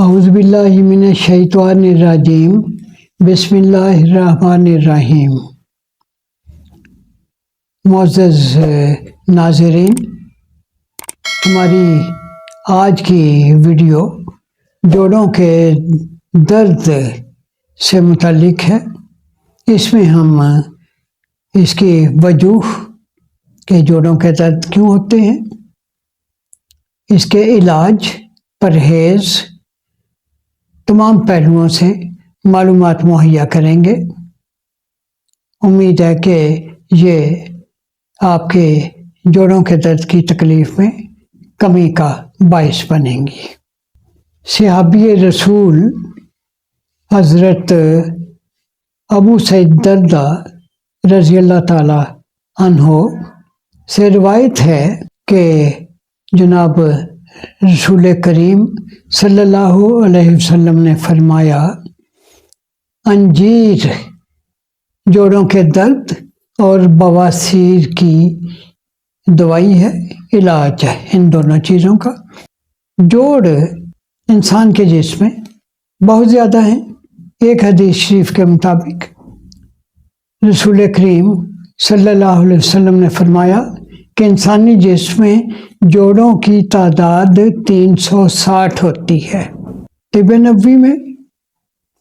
اعوذ باللہ من الشیطان الرجیم بسم اللہ الرحمن الرحیم۔ معزز ناظرین، ہماری آج کی ویڈیو جوڑوں کے درد سے متعلق ہے۔ اس میں ہم اس کی وجوہ کہ جوڑوں کے درد کیوں ہوتے ہیں، اس کے علاج، پرہیز، تمام پہلوؤں سے معلومات مہیا کریں گے۔ امید ہے کہ یہ آپ کے جوڑوں کے درد کی تکلیف میں کمی کا باعث بنیں گی۔ صحابی رسول حضرت ابو سعید دردہ رضی اللہ تعالی عنہ سے روایت ہے کہ جناب رسول کریم صلی اللہ علیہ وسلم نے فرمایا، انجیر جوڑوں کے درد اور بواسیر کی دوائی ہے، علاج ہے ان دونوں چیزوں کا۔ جوڑ انسان کے جسم میں بہت زیادہ ہیں۔ ایک حدیث شریف کے مطابق رسول کریم صلی اللہ علیہ وسلم نے فرمایا کہ انسانی جسم میں جوڑوں کی تعداد 360 ہوتی ہے۔ طب نبوی میں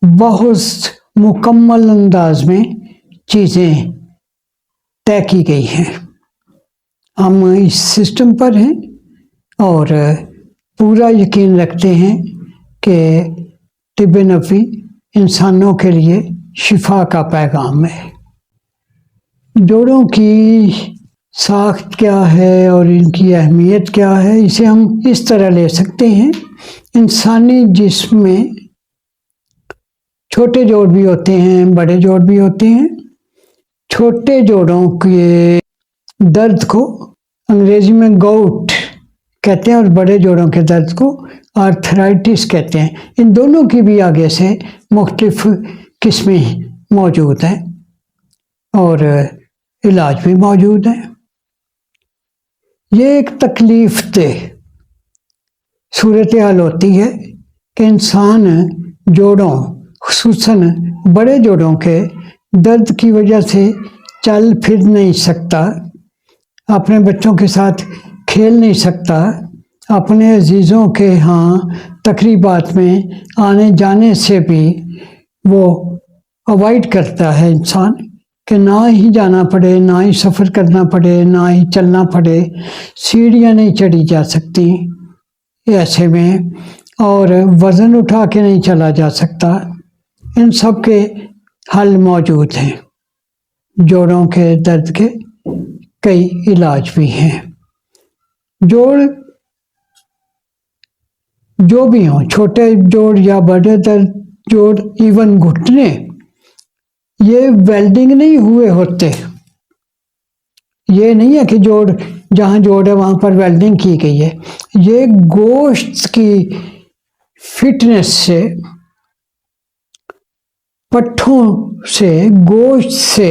بہت مکمل انداز میں چیزیں طے کی گئی ہیں۔ ہم اس سسٹم پر ہیں اور پورا یقین رکھتے ہیں کہ طب نبوی انسانوں کے لیے شفا کا پیغام ہے۔ جوڑوں کی ساخت کیا ہے اور ان کی اہمیت کیا ہے، اسے ہم اس طرح لے سکتے ہیں۔ انسانی جسم میں چھوٹے جوڑ بھی ہوتے ہیں، بڑے جوڑ بھی ہوتے ہیں۔ چھوٹے جوڑوں کے درد کو انگریزی میں گوٹ کہتے ہیں اور بڑے جوڑوں کے درد کو آرتھرائٹس کہتے ہیں۔ ان دونوں کی بھی آگے سے مختلف قسمیں موجود ہیں اور علاج بھی موجود ہیں۔ یہ ایک تکلیف دہ صورتحال ہوتی ہے کہ انسان جوڑوں، خصوصاً بڑے جوڑوں کے درد کی وجہ سے چل پھر نہیں سکتا، اپنے بچوں کے ساتھ کھیل نہیں سکتا، اپنے عزیزوں کے ہاں تقریبات میں آنے جانے سے بھی وہ اوائڈ کرتا ہے انسان، کہ نہ ہی جانا پڑے، نہ ہی سفر کرنا پڑے، نہ ہی چلنا پڑے، سیڑھیاں نہیں چڑھی جا سکتی ایسے میں، اور وزن اٹھا کے نہیں چلا جا سکتا۔ ان سب کے حل موجود ہیں۔ جوڑوں کے درد کے کئی علاج بھی ہیں۔ جوڑ جو بھی ہوں، چھوٹے جوڑ یا بڑے جوڑ، ایون گھٹنے، یہ ویلڈنگ نہیں ہوئے ہوتے۔ یہ نہیں ہے کہ جوڑ جہاں جوڑ ہے وہاں پر ویلڈنگ کی گئی ہے۔ یہ گوشت کی فٹنس سے، پٹھوں سے، گوشت سے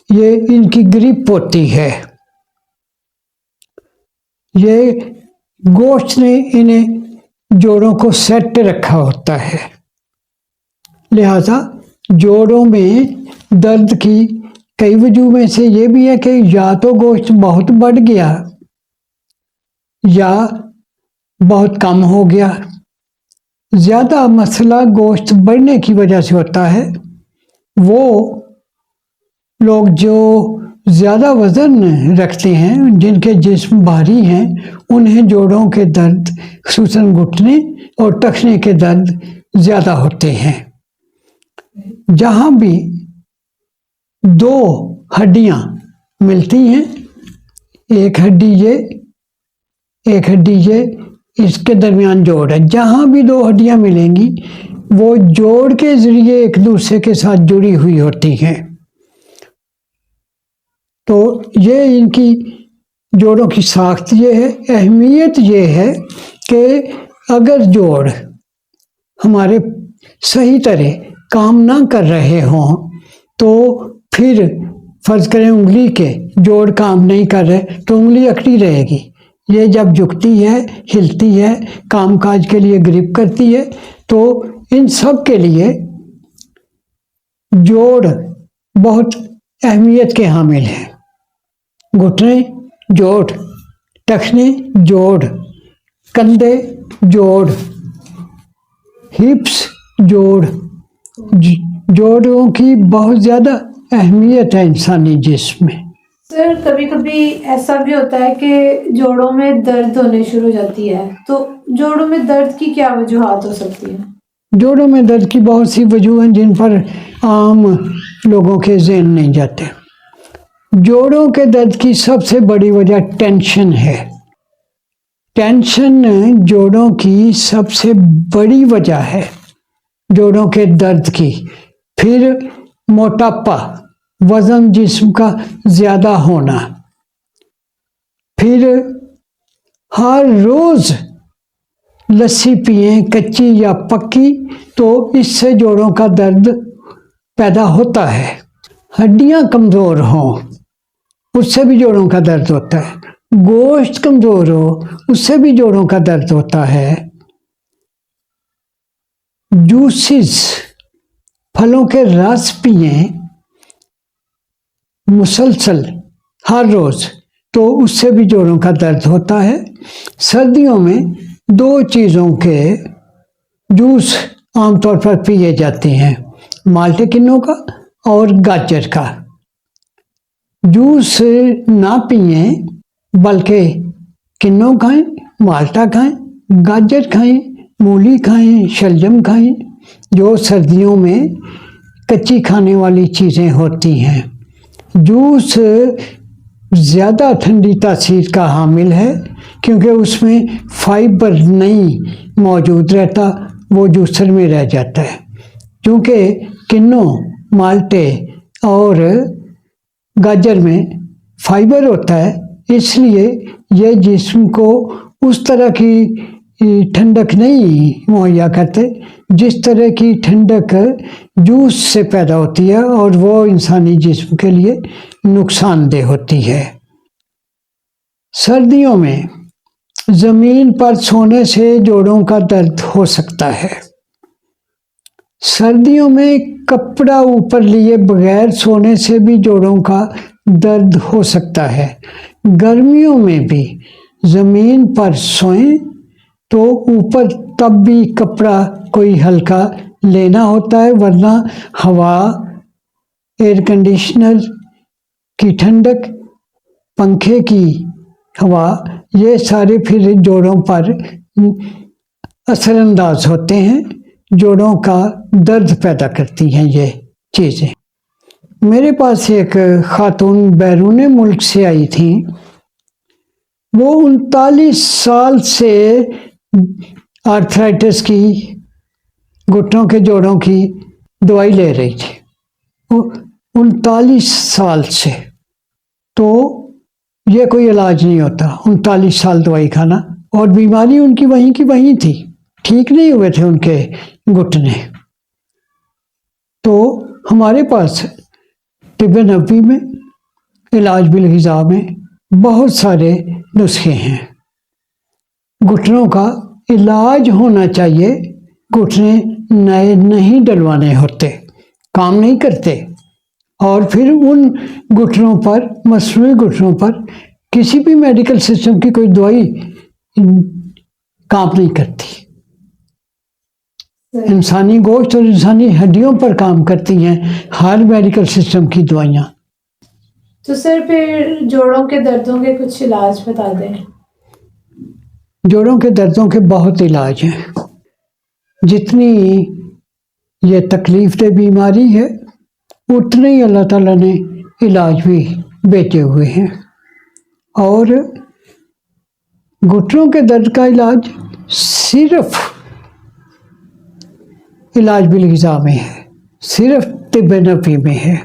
یہ ان کی گرپ ہوتی ہے۔ یہ گوشت نے انہیں جوڑوں کو سیٹ رکھا ہوتا ہے۔ لہذا جوڑوں میں درد کی کئی وجوہ میں سے یہ بھی ہے کہ یا تو گوشت بہت بڑھ گیا یا بہت کم ہو گیا۔ زیادہ مسئلہ گوشت بڑھنے کی وجہ سے ہوتا ہے۔ وہ لوگ جو زیادہ وزن رکھتے ہیں، جن کے جسم بھاری ہیں، انہیں جوڑوں کے درد، خصوصاً گھٹنے اور ٹخنے کے درد زیادہ ہوتے ہیں۔ جہاں بھی دو ہڈیاں ملتی ہیں، ایک ہڈی یہ، ایک ہڈی یہ، اس کے درمیان جوڑ ہے، جہاں بھی دو ہڈیاں ملیں گی وہ جوڑ کے ذریعے ایک دوسرے کے ساتھ جڑی ہوئی ہوتی ہیں۔ تو یہ ان کی جوڑوں کی ساخت یہ ہے۔ اہمیت یہ ہے کہ اگر جوڑ ہمارے صحیح طرح کام نہ کر رہے ہوں تو پھر فرض کریں انگلی کے جوڑ کام نہیں کر رہے تو انگلی اکڑی رہے گی یہ جب جھکتی ہے، ہلتی ہے، کام کاج کے لیے گرپ کرتی ہے، تو ان سب کے لیے جوڑ بہت اہمیت کے حامل ہیں۔ گھٹنے جوڑ، ٹخنے جوڑ، کندھے جوڑ، ہپس جوڑ، جوڑوں کی بہت زیادہ اہمیت ہے انسانی جسم میں۔ سر کبھی کبھی ایسا بھی ہوتا ہے کہ جوڑوں میں درد ہونے شروع ہو جاتی ہے، تو جوڑوں میں درد کی کیا وجوہات ہو سکتی ہیں؟ جوڑوں میں درد کی بہت سی وجوہ ہیں جن پر عام لوگوں کے ذہن نہیں جاتے۔ جوڑوں کے درد کی سب سے بڑی وجہ ٹینشن ہے۔ ٹینشن جوڑوں کی سب سے بڑی وجہ ہے جوڑوں کے درد کی۔ پھر موٹاپا، وزن جسم کا زیادہ ہونا، پھر ہر روز لسی پئیں کچی یا پکی تو اس سے جوڑوں کا درد پیدا ہوتا ہے۔ ہڈیاں کمزور ہوں اس سے بھی جوڑوں کا درد ہوتا ہے۔ گوشت کمزور ہو اس سے بھی جوڑوں کا درد ہوتا ہے۔ جوسز، پھلوں کے رس پئیں مسلسل ہر روز تو اس سے بھی جوڑوں کا درد ہوتا ہے۔ سردیوں میں 2 چیزوں کے جوس عام طور پر پیے جاتے ہیں، مالٹے کنوں کا اور گاجر کا۔ جوس نہ پئیں بلکہ کنوں کھائیں، مالٹا کھائیں، گاجر کھائیں، مولی کھائیں، شلجم کھائیں، جو سردیوں میں کچی کھانے والی چیزیں ہوتی ہیں۔ جوس زیادہ ٹھنڈی تاثیر کا حامل ہے کیونکہ اس میں فائبر نہیں موجود رہتا، وہ جوسر میں رہ جاتا ہے۔ چونکہ کنوں، مالٹے اور گاجر میں فائبر ہوتا ہے، اس لیے یہ جسم کو اس طرح کی ٹھنڈک نہیں مہیا کرتے جس طرح کی ٹھنڈک جوس سے پیدا ہوتی ہے، اور وہ انسانی جسم کے لیے نقصان دہ ہوتی ہے۔ سردیوں میں زمین پر سونے سے جوڑوں کا درد ہو سکتا ہے۔ سردیوں میں کپڑا اوپر لیے بغیر سونے سے بھی جوڑوں کا درد ہو سکتا ہے۔ گرمیوں میں بھی زمین پر سوئیں تو اوپر تب بھی کپڑا کوئی ہلکا لینا ہوتا ہے، ورنہ ہوا، ایئر کنڈیشنر کی ٹھنڈک، پنکھے کی ہوا، یہ سارے پھر جوڑوں پر اثر انداز ہوتے ہیں، جوڑوں کا درد پیدا کرتی ہیں یہ چیزیں۔ میرے پاس ایک خاتون بیرون ملک سے آئی تھیں، وہ 39 سال سے آرتھرائٹس کی، گھٹنوں کے جوڑوں کی دوائی لے رہی تھی، 39 سال سے۔ تو یہ کوئی علاج نہیں ہوتا 39 سال دوائی کھانا، اور بیماری ان کی وہیں تھی، ٹھیک نہیں ہوئے تھے ان کے گھٹنے۔ تو ہمارے پاس طب نبوی میں، علاج بالغذا میں بہت سارے نسخے ہیں۔ گھٹنوں کا علاج ہونا چاہیے، گھٹنے نئے نہیں ڈلوانے ہوتے، کام نہیں کرتے، اور پھر ان گھٹنوں پر، مصنوعی گھٹنوں پر کسی بھی میڈیکل سسٹم کی کوئی دوائی کام نہیں کرتی۔ انسانی گوشت اور انسانی ہڈیوں پر کام کرتی ہیں ہر میڈیکل سسٹم کی دوائیاں۔ تو سر پھر جوڑوں کے دردوں کے کچھ علاج بتا دیں۔ جوڑوں کے دردوں کے بہت علاج ہیں، جتنی یہ تکلیف دہ بیماری ہے اتنے ہی اللہ تعالیٰ نے علاج بھی بیچے ہوئے ہیں۔ اور گھٹنوں کے درد کا علاج صرف علاج بالغذا میں ہے، صرف طب نبوی میں ہے۔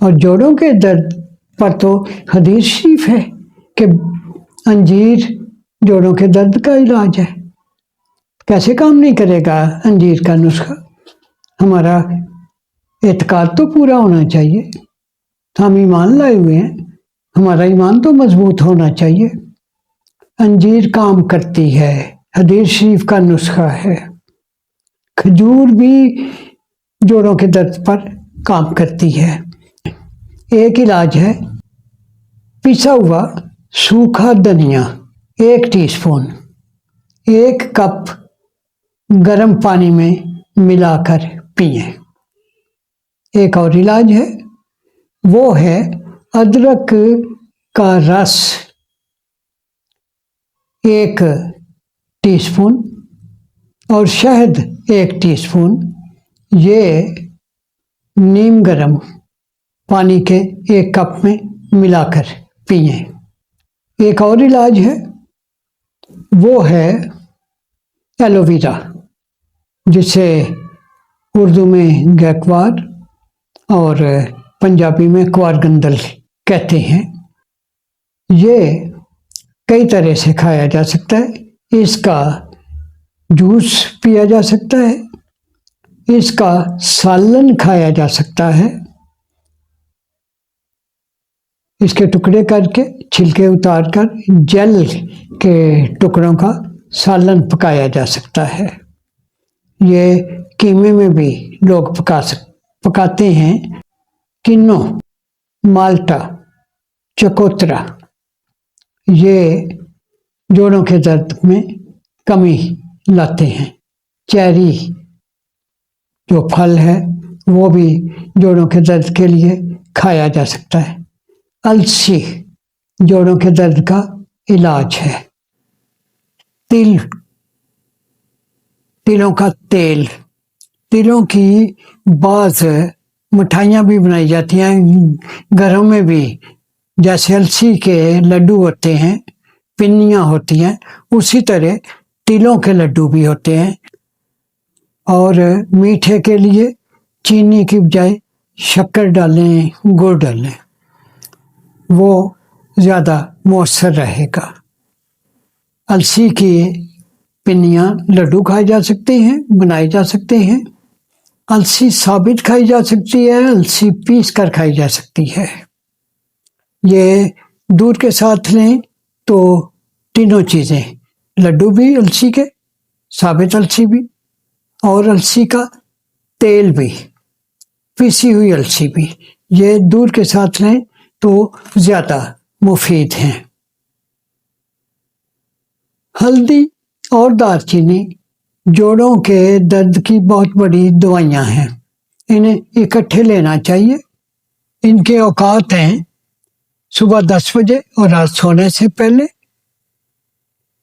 اور جوڑوں کے درد پر تو حدیث شریف ہے کہ انجیر جوڑوں کے درد کا علاج ہے۔ کیسے کام نہیں کرے گا انجیر کا نسخہ؟ ہمارا اعتقاد تو پورا ہونا چاہیے، ہم ایمان لائے ہوئے ہیں، ہمارا ایمان تو مضبوط ہونا چاہیے۔ انجیر کام کرتی ہے، حدیث شریف کا نسخہ ہے۔ کھجور بھی جوڑوں کے درد پر کام کرتی ہے۔ ایک علاج ہے پسا ہوا سوکھا دھنیا 1 ٹی اسپون 1 کپ گرم پانی میں ملا کر پئیں۔ ایک اور علاج ہے، وہ ہے ادرک کا رس 1 ٹی اسپون اور شہد 1 ٹی اسپون، یہ نیم گرم پانی کے 1 کپ میں ملا کر پئیں۔ ایک اور علاج ہے، وہ ہے ایلو ویرا، جسے اردو میں گیکوار اور پنجابی میں کوار گندل کہتے ہیں۔ یہ کئی طرح سے کھایا جا سکتا ہے۔ اس کا جوس پیا جا سکتا ہے، اس کا سالن کھایا جا سکتا ہے، اس کے ٹکڑے کر کے چھلکے اتار کر جل کے ٹکڑوں کا سالن پکایا جا سکتا ہے۔ یہ قیمے میں بھی لوگ پکاتے ہیں۔ کنو، مالٹا، چکوترا، یہ جوڑوں کے درد میں کمی لاتے ہیں۔ چیری جو پھل ہے وہ بھی جوڑوں کے درد کے لیے کھایا جا سکتا ہے۔ السی جوڑوں کے درد کا علاج ہے۔ تلوں کا تیل، تلوں کی بعض مٹھائیاں بھی بنائی جاتی ہیں گھروں میں بھی، جیسے السی کے لڈو ہوتے ہیں، پنیاں ہوتی ہیں، اسی طرح تلوں کے لڈو بھی ہوتے ہیں۔ اور میٹھے کے لیے چینی کی بجائے شکر ڈالیں، گڑ ڈالیں، وہ زیادہ مؤثر رہے گا۔ السی کی پنیاں لڈو کھائے جا سکتے ہیں، بنائے جا سکتے ہیں۔ السی ثابت کھائی جا سکتی ہے، السی پیس کر کھائی جا سکتی ہے۔ یہ دودھ کے ساتھ لیں تو تینوں چیزیں، لڈو بھی السی کے، ثابت السی بھی، اور السی کا تیل بھی، پیسی ہوئی السی بھی، یہ دودھ کے ساتھ لیں تو زیادہ مفید ہیں۔ ہلدی اور دار چینی جوڑوں کے درد کی بہت بڑی دوائیاں ہیں، انہیں اکٹھے لینا چاہیے۔ ان کے اوقات ہیں صبح 10 بجے اور رات سونے سے پہلے۔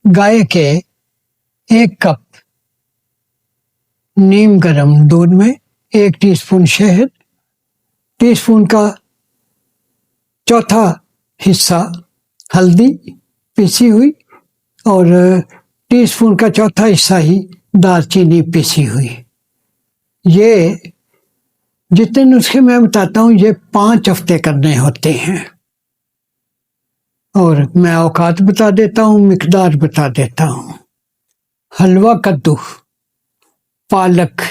گائے کے 1 کپ نیم گرم دودھ میں 1 ٹی اسپون شہد، ٹی اسپون کا چوتھا حصہ ہلدی پیسی ہوئی اور ٹی اسپون کا چوتھا حصہ ہی دار چینی پیسی ہوئی۔ یہ جتنے نسخے میں بتاتا ہوں یہ 5 ہفتے کرنے ہوتے ہیں، اور میں اوقات بتا دیتا ہوں، مقدار بتا دیتا ہوں۔ حلوہ کدو، پالک،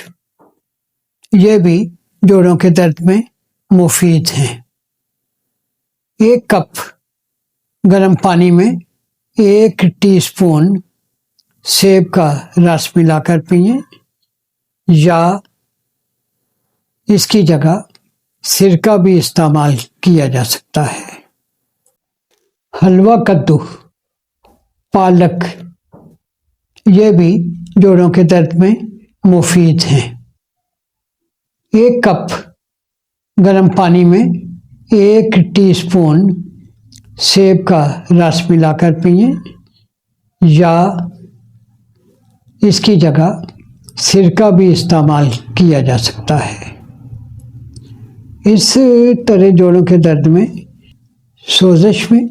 یہ بھی جوڑوں کے درد میں مفید ہیں۔ 1 کپ گرم پانی میں 1 ٹی اسپون سیب کا رس ملا کر پئیں، یا اس کی جگہ سرکہ بھی استعمال کیا جا سکتا ہے۔ حلوہ کدو، پالک، یہ بھی جوڑوں کے درد میں مفید ہیں۔ 1 کپ گرم پانی میں 1 ٹی اسپون سیب کا رس ملا کر پئیں، یا اس کی جگہ سرکہ بھی استعمال کیا جا سکتا ہے۔ اس طرح جوڑوں کے درد میں، سوزش میں،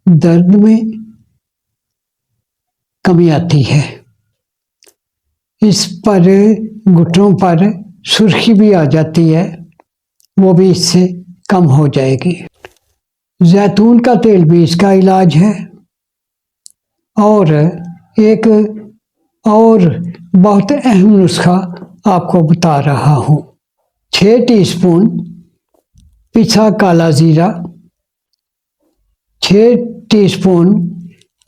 درد میں کمی آتی ہے۔ اس پر گھٹنوں پر سرخی بھی آ جاتی ہے، وہ بھی اس سے کم ہو جائے گی۔ زیتون کا تیل بھی اس کا علاج ہے۔ اور ایک اور بہت اہم نسخہ آپ کو بتا رہا ہوں۔ 6 ٹی اسپون پسا کالا زیرہ، 6 ٹی اسپون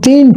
3